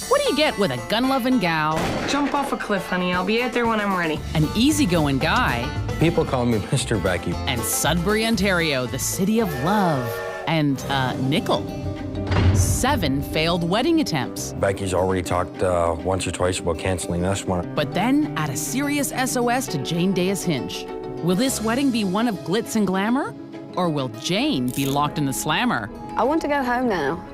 What do you get with a gun-loving gal, Jump off a cliff, honey. I'll be out there when I'm ready. an easygoing guy, People call me Mr. Becki. and Sudbury, Ontario, the city of love, and, nickel? 7 failed wedding attempts. Becky's already talked once or twice about canceling this one. But then, add a serious SOS to Jane Dayus Hinch. Will this wedding be one of glitz and glamour? Or will Jane be locked in the slammer? I want to go home now.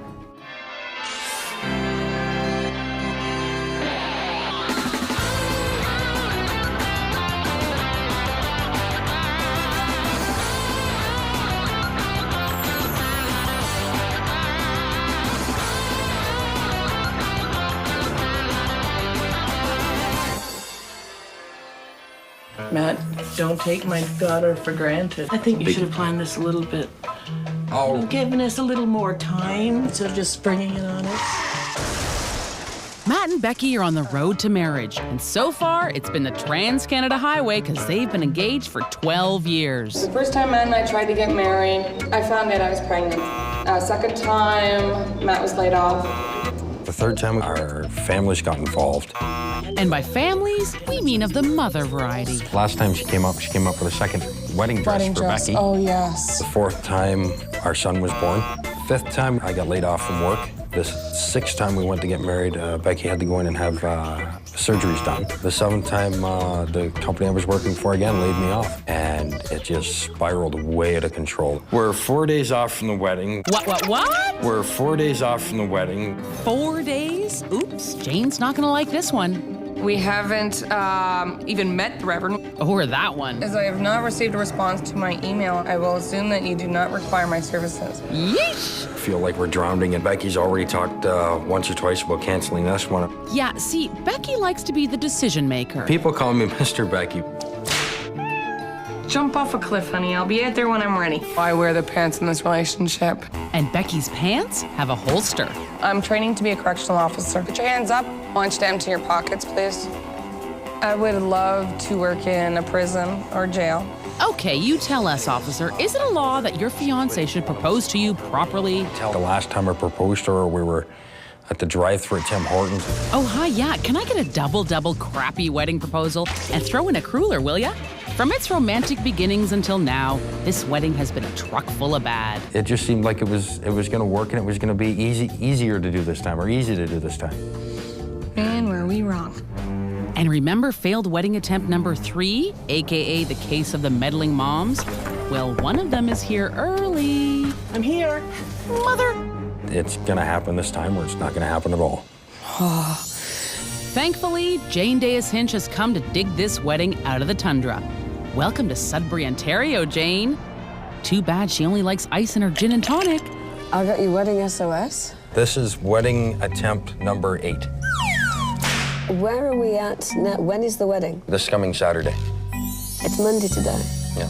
Matt, don't take my daughter for granted. I think you should have planned this a little bit. Oh, Giving us a little more time instead of just springing it on us. Matt and Becki are on the road to marriage, and so far, it's been the Trans-Canada Highway because they've been engaged for 12 years. The first time Matt and I tried to get married, I found out I was pregnant. Second time, Matt was laid off. the third time our families got involved. And by families, we mean of the mother variety. Last time she came up with a second wedding dress for Becki. Oh, yes. The fourth time our son was born. Fifth time I got laid off from work. The sixth time we went to get married, Becki had to go in and have surgeries done. The seventh time, the company I was working for again laid me off, and it just spiraled way out of control. We're 4 days off from the wedding. What? We're 4 days off from the wedding. 4 days? Oops, Jane's not gonna like this one. We haven't even met the Reverend. Or that one. As I have not received a response to my email, I will assume that you do not require my services. Yeesh! I feel like we're drowning, and Becky's already talked once or twice about canceling this one. Yeah, see, Becki likes to be the decision maker. People call me Mr. Becki. Jump off a cliff, honey. I'll be out there when I'm ready. I wear the pants in this relationship. And Becki's pants have a holster. I'm training to be a correctional officer. Put your hands up. I want you to empty your pockets, please. I would love to work in a prison or jail. Okay, you tell us, officer, is it a law that your fiance should propose to you properly? The last time I proposed to her, we were at the drive-thru at Tim Hortons. Oh, hi, yeah. Can I get a double crappy wedding proposal and throw in a cruller, will ya? From its romantic beginnings until now, this wedding has been a truck full of bad. It just seemed like it was gonna work, and it was gonna be easier to do this time, or easy to do this time. Man, were we wrong. And remember failed wedding attempt number 3, AKA the case of the meddling moms? Well, one of them is here early. I'm here. Mother. It's gonna happen this time, or it's not gonna happen at all. Thankfully, Jane Dayus Hinch has come to dig this wedding out of the tundra. Welcome to Sudbury, Ontario, Jane. Too bad she only likes ice in her gin and tonic. I got your wedding SOS. This is wedding attempt number 8. Where are we at now? When is the wedding? This coming Saturday. It's Monday today. Yeah.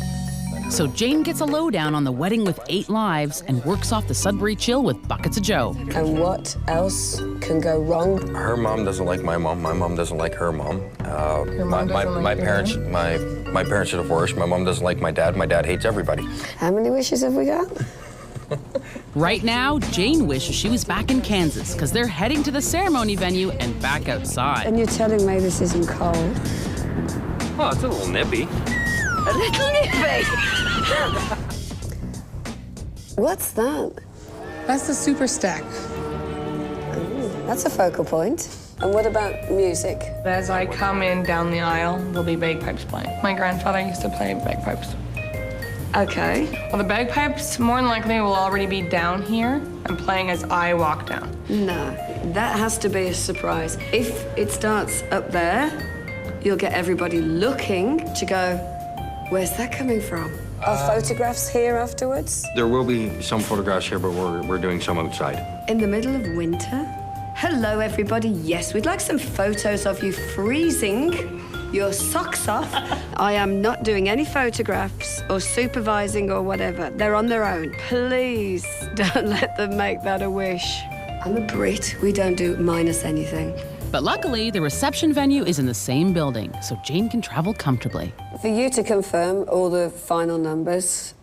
So Jane gets a lowdown on the wedding with 8 lives and works off the Sudbury chill with buckets of joe. And what else can go wrong? Her mom doesn't like my mom doesn't like her mom. My parents are divorced. My mom doesn't like my dad hates everybody. How many wishes have we got? Right now, Jane wishes she was back in Kansas because they're heading to the ceremony venue and back outside. And you're telling me this isn't cold? Oh, it's a little nippy. A little nippy. What's that? That's the super stack. That's a focal point. And what about music? As I come in down the aisle, there'll be bagpipes playing. My grandfather used to play bagpipes. Okay. Well, the bagpipes more than likely will already be down here and playing as I walk down. No, that has to be a surprise. If it starts up there, you'll get everybody looking to go, where's that coming from? Are photographs here afterwards? There will be some photographs here, but we're doing some outside. In the middle of winter? Hello, everybody. Yes, we'd like some photos of you freezing your socks off. I am not doing any photographs or supervising or whatever. They're on their own. Please don't let them make that a wish. I'm a Brit. We don't do minus anything. But luckily, the reception venue is in the same building, so Jane can travel comfortably. For you to confirm all the final numbers,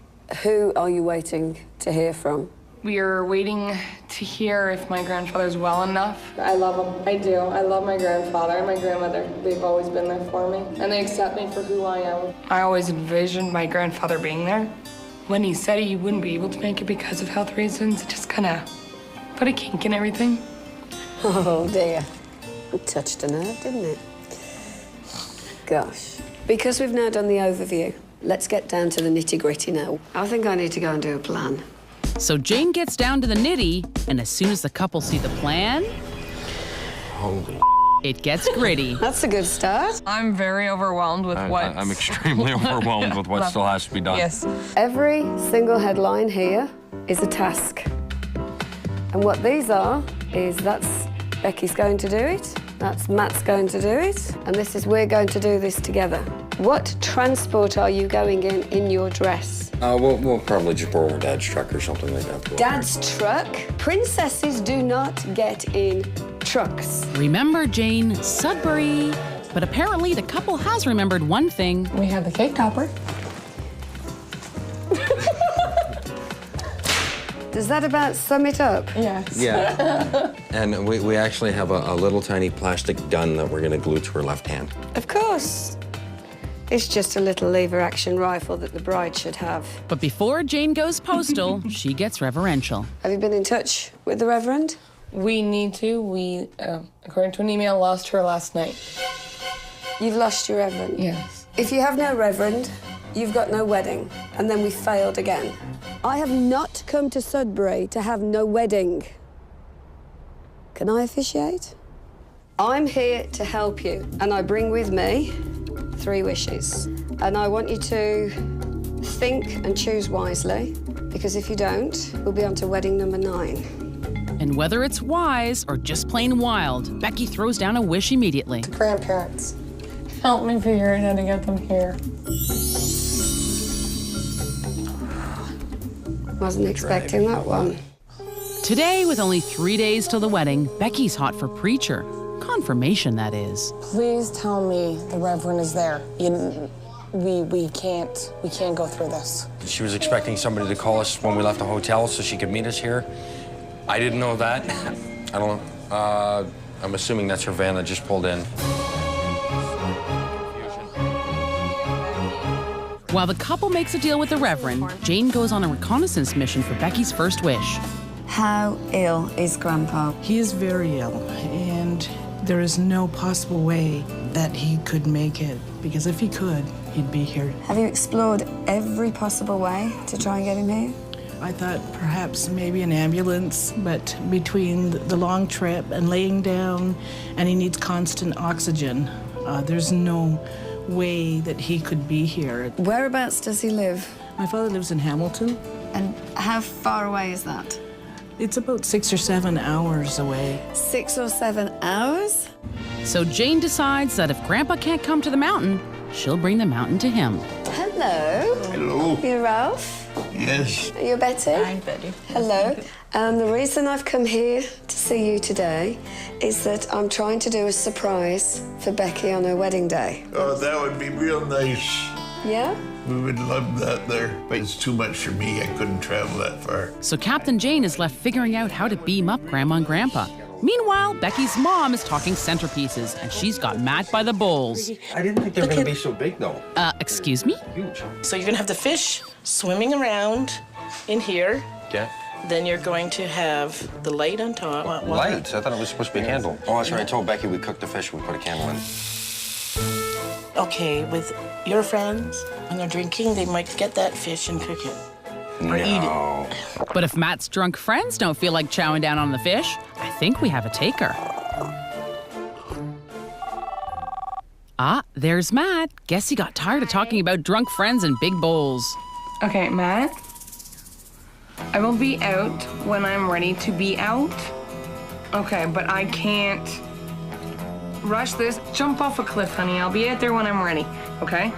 who are you waiting to hear from? We are waiting to hear if my grandfather's well enough. I love him. I do. I love my grandfather and my grandmother. They've always been there for me, and they accept me for who I am. I always envisioned my grandfather being there. When he said he wouldn't be able to make it because of health reasons, it just kind of put a kink in everything. Oh, dear. It touched a nerve, didn't it? Gosh. Because we've now done the overview, let's get down to the nitty-gritty now. I think I need to go and do a plan. So Jane gets down to the nitty, and as soon as the couple see the plan, Holy it gets gritty. That's a good start. I'm very overwhelmed with what... I'm extremely overwhelmed with what still has to be done. Yes. Every single headline here is a task. And what these are is that's Becky's going to do it, that's Matt's going to do it, and this is we're going to do this together. What transport are you going in your dress? We'll probably just borrow Dad's truck or something like that. Dad's truck? Princesses do not get in trucks. Remember, Jane, Sudbury. But apparently the couple has remembered one thing. We have the cake topper. Does that about sum it up? Yes. Yeah. And we actually have a little tiny plastic gun that we're going to glue to her left hand. Of course. It's just a little lever-action rifle that the bride should have. But before Jane goes postal, she gets reverential. Have you been in touch with the Reverend? We need to. We, according to an email, lost her last night. You've lost your Reverend? Yes. If you have no Reverend, you've got no wedding, and then we failed again. I have not come to Sudbury to have no wedding. Can I officiate? I'm here to help you, and I bring with me 3 wishes. And I want you to think and choose wisely, because if you don't, we'll be on to wedding number 9. And whether it's wise or just plain wild, Becki throws down a wish immediately. Grandparents, help me figure out how to get them here. Wasn't expecting that one. Today, with only 3 days till the wedding, Becky's hot for preacher. Confirmation, that is. Please tell me the Reverend is there. We can't go through this. She was expecting somebody to call us when we left the hotel so she could meet us here. I didn't know that. I don't know. I'm assuming that's her van that just pulled in. While the couple makes a deal with the Reverend, Jane goes on a reconnaissance mission for Becky's first wish. How ill is Grandpa? He is very ill, and there is no possible way that he could make it, because if he could, he'd be here. Have you explored every possible way to try and get him here? I thought perhaps maybe an ambulance, but between the long trip and laying down, and he needs constant oxygen, there's no way that he could be here. Whereabouts does he live? My father lives in Hamilton. And how far away is that? It's about 6 or 7 hours away. 6 or 7 hours? So Jane decides that if Grandpa can't come to the mountain, she'll bring the mountain to him. Hello. Hello. You Ralph? Yes. Are you Betty? Hi, Betty. Hello. The reason I've come here to see you today is that I'm trying to do a surprise for Becki on her wedding day. Oh, that would be real nice. Yeah? We would love that there. But it's too much for me. I couldn't travel that far. So Captain Jane is left figuring out how to beam up Grandma and Grandpa. Meanwhile, Becky's mom is talking centerpieces, and she's got Matt by the bowls. I didn't think they were going to be so big, though. Excuse me? Huge. So you're gonna have the fish swimming around in here. Yeah. Then you're going to have the light on top. Lights? I thought it was supposed to be a candle. Oh, that's right. I told Becki we'd cook the fish, we'd put a candle in. Okay, with your friends, when they're drinking, they might get that fish and cook it. Or eat No. it. But if Matt's drunk friends don't feel like chowing down on the fish, I think we have a taker. Ah, there's Matt. Guess he got tired of talking about drunk friends and big bowls. Okay, Matt. I will be out when I'm ready to be out. Okay, but I can't rush this. Jump off a cliff, honey. I'll be out there when I'm ready, okay?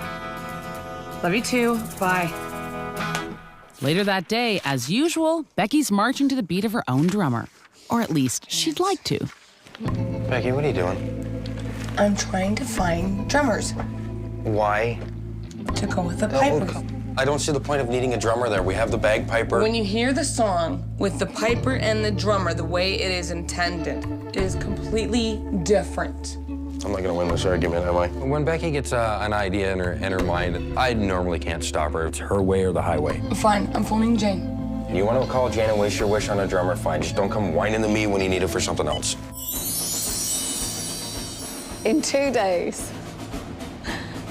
Love you too. Bye. Later that day, as usual, Becky's marching to the beat of her own drummer. Or at least, she'd like to. Becki, what are you doing? I'm trying to find drummers Why? to go with the pipers. I don't see the point of needing a drummer there. We have the bagpiper. When you hear the song with the piper and the drummer the way it is intended, it is completely different. I'm not gonna win this argument, am I? When Becki gets an idea in her mind, I normally can't stop her. It's her way or the highway. Fine, I'm phoning Jane. You want to call Jane and waste your wish on a drummer? Fine. Just don't come whining to me when you need it for something else. In 2 days.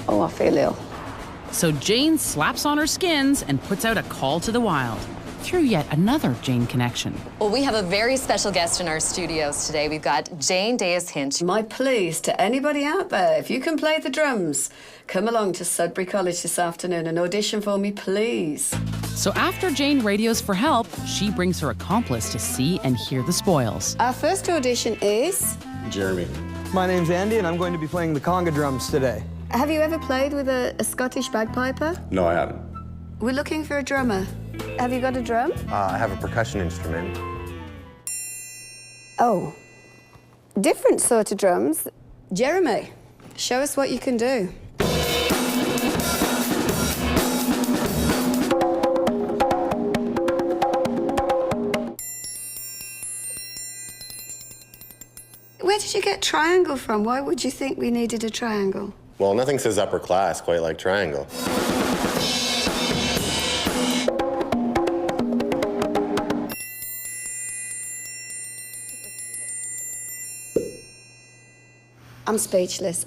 Oh, I feel ill. So Jane slaps on her skins and puts out a call to the wild through yet another Jane connection. Well, we have a very special guest in our studios today. We've got Jane Dayus Hinch. My pleas to anybody out there, if you can play the drums, come along to Sudbury College this afternoon and audition for me, please. So after Jane radios for help, she brings her accomplice to see and hear the spoils. Our first audition is... Jeremy. My name's Andy, and I'm going to be playing the conga drums today. Have you ever played with a Scottish bagpiper? No, I haven't. We're looking for a drummer. Have you got a drum? I have a percussion instrument. Oh, different sort of drums. Jeremy, show us what you can do. Where did you get triangle from? Why would you think we needed a triangle? Well, nothing says upper class quite like triangle. I'm speechless.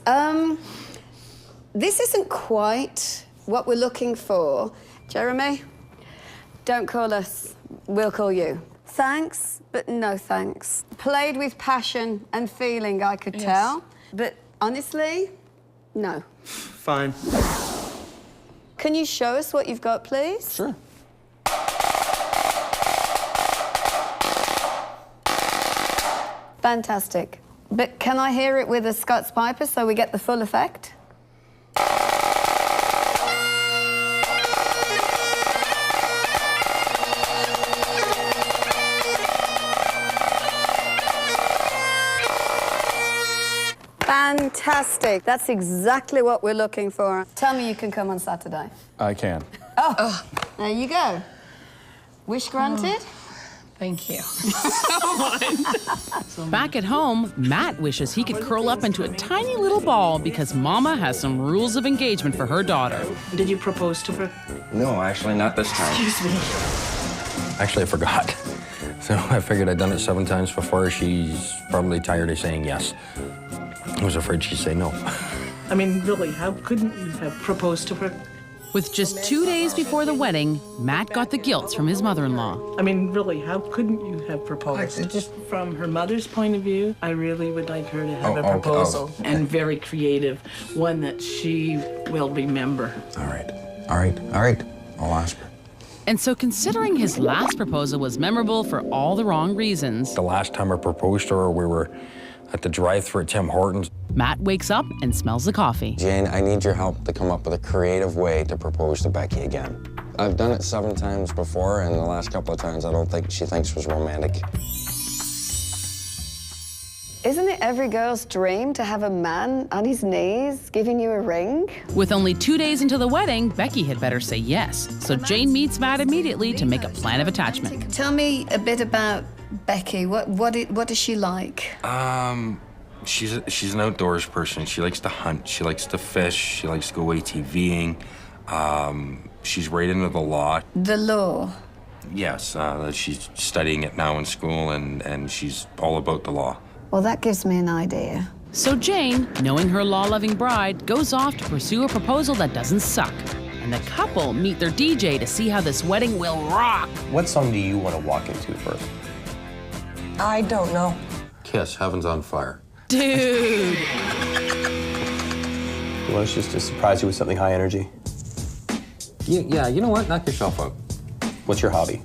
This isn't quite what we're looking for. Jeremy, don't call us. We'll call you. Thanks, but no thanks. Played with passion and feeling, I could tell. But honestly, no. Fine. Can you show us what you've got, please? Sure. Fantastic. But can I hear it with a Scots piper so we get the full effect? Fantastic. That's exactly what we're looking for. Tell me you can come on Saturday. I can. Oh, there you go. Wish granted? Thank you. Back at home, Matt wishes he could curl up into a tiny little ball because Mama has some rules of engagement for her daughter. Did you propose to her? No, actually, not this time. Excuse me. Actually, I forgot. So I figured I'd done it 7 times before. She's probably tired of saying yes. I was afraid she'd say no. I mean, really, how couldn't you have proposed to her? With just 2 days before the wedding, Matt got the guilt from his mother-in-law. I mean, really, how couldn't you have proposed? Just from her mother's point of view, I really would like her to have a proposal. And very creative, one that she will remember. All right. I'll ask her. And so considering his last proposal was memorable for all the wrong reasons, The last time I proposed to her, we were at the drive-thru at Tim Hortons. Matt wakes up and smells the coffee. Jane, I need your help to come up with a creative way to propose to Becki again. I've done it 7 times before, and the last couple of times I don't think she thinks was romantic. Isn't it every girl's dream to have a man on his knees giving you a ring? With only 2 days until the wedding, Becki had better say yes. So Jane meets Matt immediately to make a plan of attachment. Tell me a bit about Becki. What is she like? She's an outdoors person. She likes to hunt. She likes to fish. She likes to go ATVing. She's right into the law. The law. Yes, she's studying it now in school, and she's all about the law. Well, that gives me an idea. So Jane, knowing her law-loving bride, goes off to pursue a proposal that doesn't suck. And the couple meet their DJ to see how this wedding will rock. What song do you want to walk into first? I don't know. Kiss, Heaven's on Fire. Dude. You want us just to surprise you with something high energy? Yeah, you know what? Knock yourself out. What's your hobby?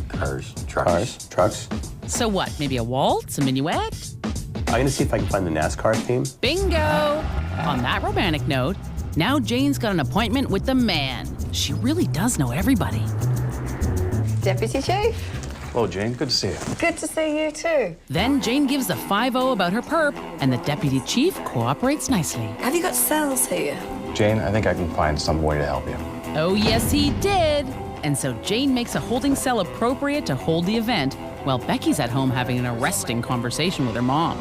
Cars, trucks. Trucks? So what, maybe a waltz, a minuet? I'm gonna see if I can find the NASCAR theme. Bingo! On that romantic note, now Jane's got an appointment with the man. She really does know everybody. Deputy Chief. Hello, Jane. Good to see you. Good to see you too. Then Jane gives the 5-0 about her perp, and the deputy chief cooperates nicely. Have you got cells here? Jane, I think I can find some way to help you. Oh, yes, he did. And so Jane makes a holding cell appropriate to hold the event, while Becky's at home having an arresting conversation with her mom.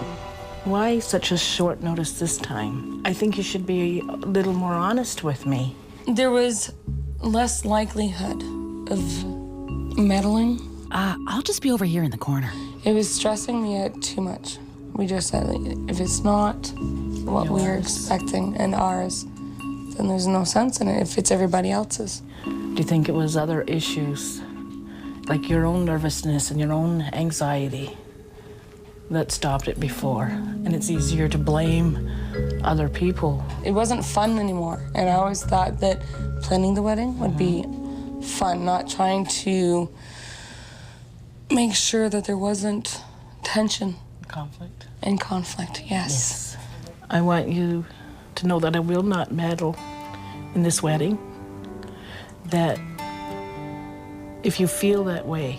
Why such a short notice this time? I think you should be a little more honest with me. There was less likelihood of meddling. I'll just be over here in the corner. It was stressing me out too much. We just said, if it's not what we're expecting and ours, then there's no sense in it if it's everybody else's. Do you think it was other issues, like your own nervousness and your own anxiety, that stopped it before? And it's easier to blame other people. It wasn't fun anymore. And I always thought that planning the wedding would be fun, not trying to make sure that there wasn't tension. Conflict. And conflict, yes. I want you to know that I will not meddle in this wedding. That if you feel that way,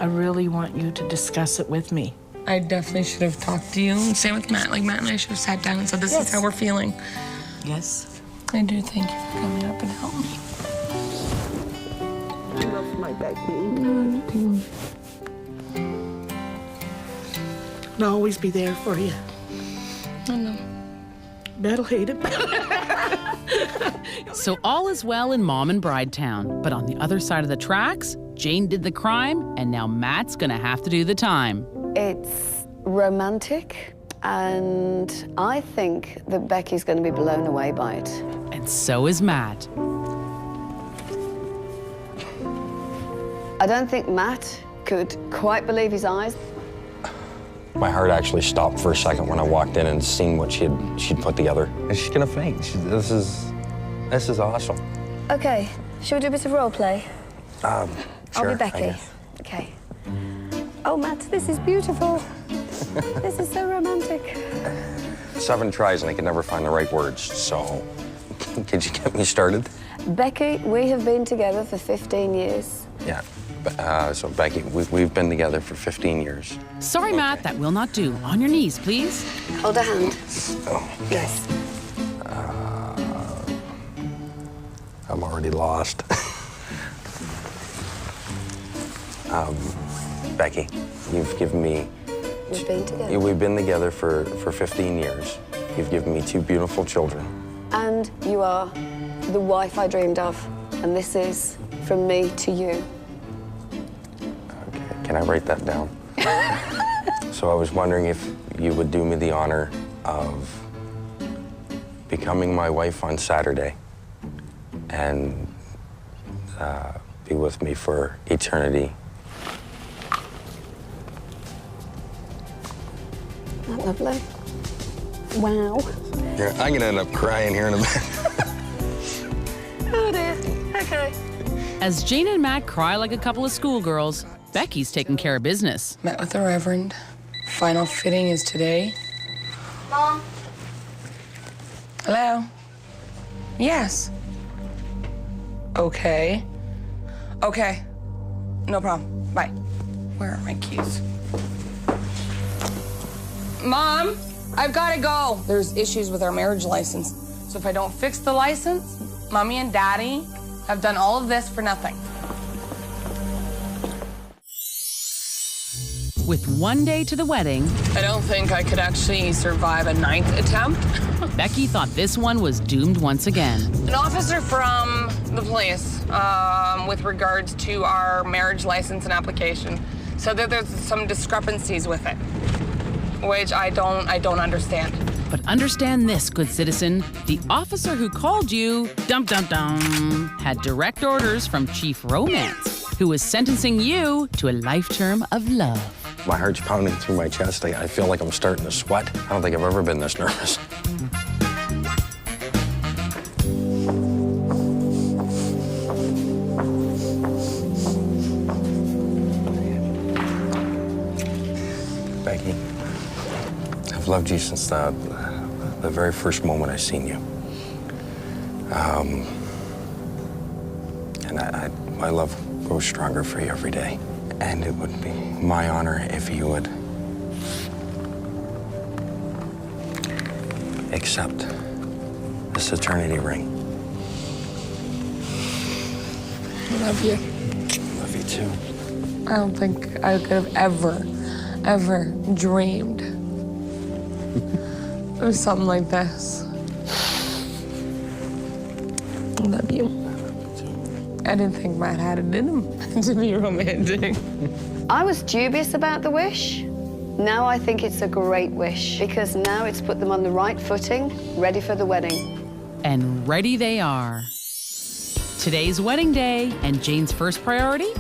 I really want you to discuss it with me. I definitely should have talked to you. And same with Matt. Like, Matt and I should have sat down and said, this is how we're feeling. Yes. I do thank you for coming up and helping me. I love my Becky. I'll always be there for you. I know. Matt'll hate it. So all is well in Mom and Bride Town, but on the other side of the tracks, Jane did the crime, and now Matt's gonna have to do the time. It's romantic, and I think that Becky's going to be blown away by it. And so is Matt. I don't think Matt could quite believe his eyes. My heart actually stopped for a second when I walked in and seen what she'd put together. And she's gonna faint. This is awesome. Okay, shall we do a bit of role play? Sure, I'll be Becky. Okay. Oh, Matt, this is beautiful. This is so romantic. 7 tries and I could never find the right words, so could you get me started? Becky, we have been together for 15 years. Yeah. So Becky, we've been together for 15 years. Sorry, Matt, that will not do. On your knees, please. Hold a hand. Oh. Yes. I'm already lost. Becky, you've given me... We've been together. We've been together for 15 years. You've given me 2 beautiful children. And you are the wife I dreamed of. And this is from me to you. Okay, can I write that down? So I was wondering if you would do me the honor of becoming my wife on Saturday and be with me for eternity. Isn't that lovely? Wow. Yeah, I'm gonna end up crying here in a minute. Oh dear. Okay. As Jane and Matt cry like a couple of schoolgirls, Becky's taking care of business. Met with the Reverend. Final fitting is today. Mom. Hello? Yes. Okay. Okay. No problem. Bye. Where are my keys? Mom, I've got to go. There's issues with our marriage license. So if I don't fix the license, Mommy and Daddy have done all of this for nothing. With 1 day to the wedding, I don't think I could actually survive a 9th attempt. Becky thought this one was doomed once again. An officer from the police, with regards to our marriage license and application, said that there's some discrepancies with it, which I don't understand. But understand this, good citizen. The officer who called you, dum-dum-dum, had direct orders from Chief Romance, who was sentencing you to a life term of love. My heart's pounding through my chest. I feel like I'm starting to sweat. I don't think I've ever been this nervous. Becky, I've loved you since the very first moment I seen you. And my love grows stronger for you every day. And it would be my honor if you would accept this eternity ring. Love you. Love you too. I don't think I could have ever dreamed of something like this. I love you. I didn't think Matt had it in him to be romantic. I was dubious about the wish. Now I think it's a great wish because now it's put them on the right footing, ready for the wedding. And ready they are. Today's wedding day, and Jane's first priority?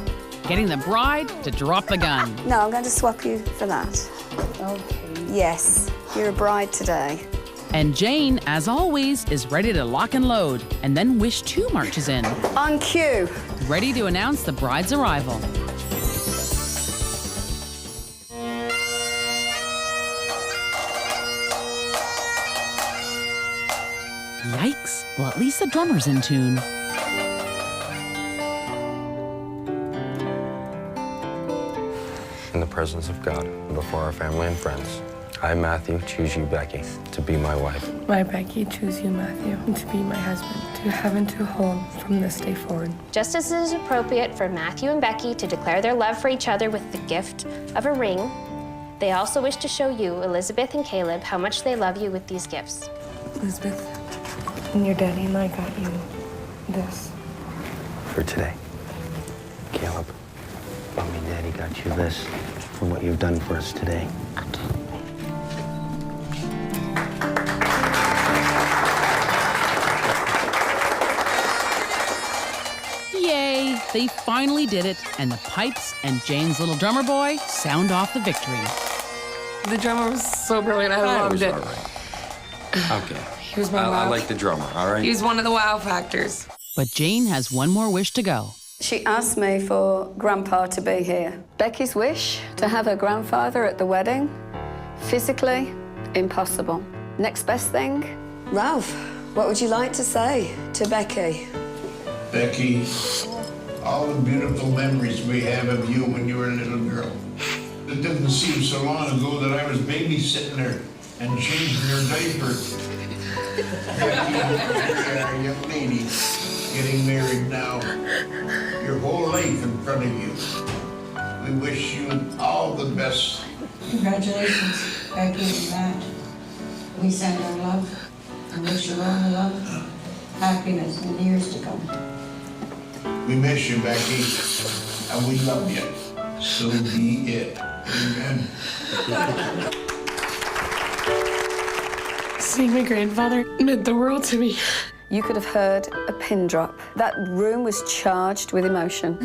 Getting the bride to drop the gun. No, I'm going to swap you for that. Okay. Yes, you're a bride today. And Jane, as always, is ready to lock and load, and then Wish 2 marches in. On cue. Ready to announce the bride's arrival. Yikes. Well, at least the drummer's in tune. In the presence of God, and before our family and friends, I, Matthew, choose you, Becki, to be my wife. My Becki, choose you, Matthew, to be my husband, to have and to hold from this day forward. Just as it is appropriate for Matthew and Becki to declare their love for each other with the gift of a ring, they also wish to show you, Elizabeth and Caleb, how much they love you with these gifts. Elizabeth, and your daddy and I got you this. For today. Caleb, Mommy and Daddy got you this for what you've done for us today. Yay! They finally did it, and the pipes and Jane's little drummer boy sound off the victory. The drummer was so brilliant. I loved it. All right. Okay. He was my wow. I like the drummer, all right? He's one of the wow factors. But Jane has one more wish to go. She asked me for Grandpa to be here. Becky's wish to have her grandfather at the wedding, physically impossible. Next best thing, Ralph, what would you like to say to Becki? Becki, all the beautiful memories we have of you when you were a little girl. It didn't seem so long ago that I was babysitting her and changing her diaper. Becki, you're a young lady getting married now. Your whole life in front of you. We wish you all the best. Congratulations, Becki and Matt. We send our love and wish you all the love, happiness in the years to come. We miss you, Becki, and we love you. So be it. Amen. Seeing my grandfather meant the world to me. You could have heard a pin drop. That room was charged with emotion.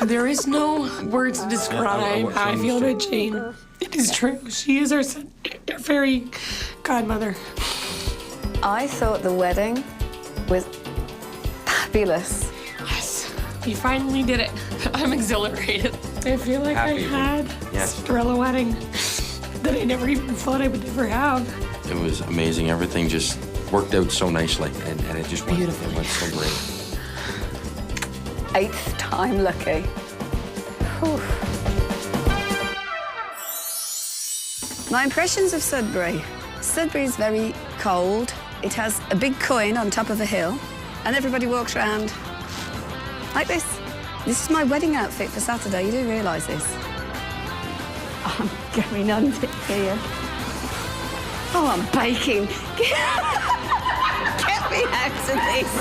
There is no words to describe how I feel about Jane. It is true. She is our fairy godmother. I thought the wedding was fabulous. Yes, we finally did it. I'm exhilarated. I feel like I had a Cinderella wedding that I never even thought I would ever have. It was amazing. Everything just worked out so nicely, and it just went, it went so great. 8th time lucky. Whew. My impressions of Sudbury. Sudbury is very cold. It has a big coin on top of a hill, and everybody walks around like this. This is my wedding outfit for Saturday. You do realise this? I'm going on here. Oh, I'm baking. Get me out of this.